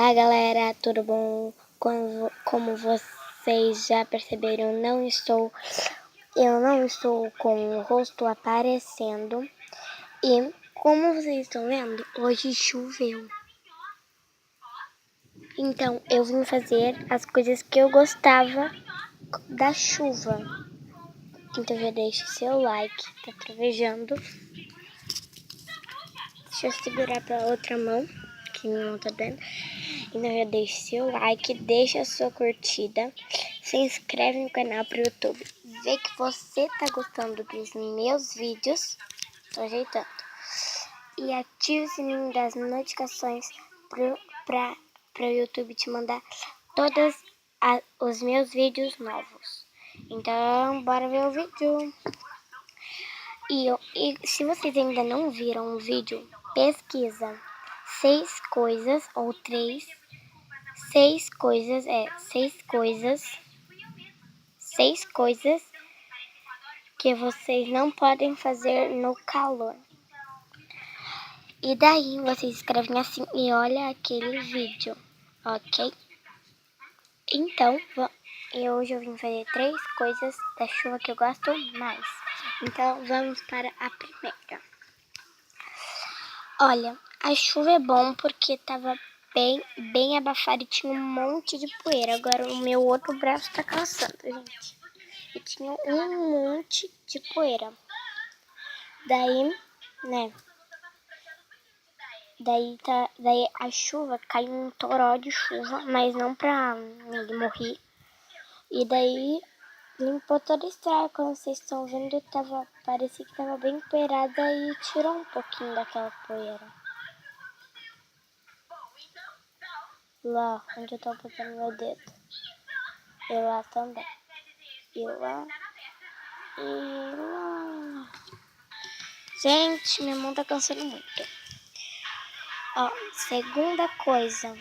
Olá galera, tudo bom? Como vocês já perceberam, eu não estou com o rosto aparecendo. E como vocês estão vendo, hoje choveu. Então eu vim fazer as coisas que eu gostava da chuva. Então já deixe seu like, tá trovejando. Deixa eu segurar pra outra mão, que minha mão tá doendo. Então já deixe seu like, deixa a sua curtida, se inscreve no canal pro YouTube, vê que você tá gostando dos meus vídeos, tô ajeitando. E ative o sininho das notificações para o YouTube te mandar todos os meus vídeos novos. Então, bora ver o vídeo. E se vocês ainda não viram o vídeo, pesquisa 6 coisas ou 3. 6 coisas que vocês não podem fazer no calor. E daí vocês escrevem assim e olha aquele vídeo, ok? Então, hoje eu vim fazer 3 coisas da chuva que eu gosto mais. Então, vamos para a primeira. Olha, a chuva é bom porque tava bem abafado e tinha um monte de poeira. Agora o meu outro braço tá cansando, gente. E tinha um monte de poeira. Daí, né? Daí a chuva caiu um toró de chuva, mas não pra ninguém morrer. E daí limpou todo o estrago. Como vocês estão vendo, parecia que tava bem poeirada e tirou um pouquinho daquela poeira. Lá onde eu tô botando meu dedo. E lá também. E lá. E lá. Gente, minha mão tá cansando muito. Ó, segunda coisa,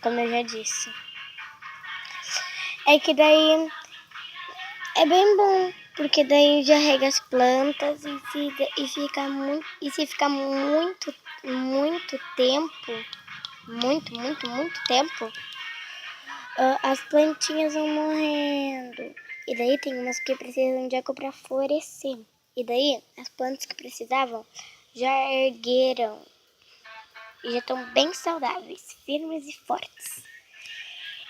como eu já disse, é que daí é bem bom, porque daí já rega as plantas e se ficar muito tempo, muito tempo, as plantinhas vão morrendo. E daí tem umas que precisam de água para florescer. E daí as plantas que precisavam já ergueram. E já estão bem saudáveis, firmes e fortes.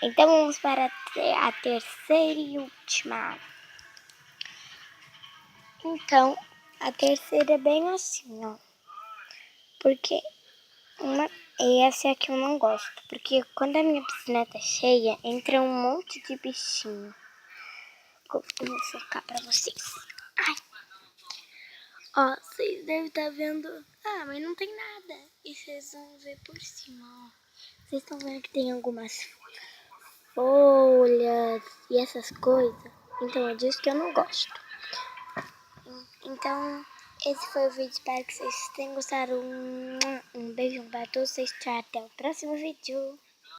Então vamos para a terceira e última. Então, a terceira é bem assim, ó. Porque essa é a que eu não gosto. Porque quando a minha piscina tá cheia, entra um monte de bichinho. Eu vou focar pra vocês. Ai. Ó, vocês devem estar vendo. Ah, mas não tem nada. E vocês vão ver por cima, ó. Vocês estão vendo que tem algumas folhas e essas coisas. Então é disso que eu não gosto. Então, esse foi o vídeo. Espero que vocês tenham gostado. Um beijo para todos vocês. Tchau, até o próximo vídeo.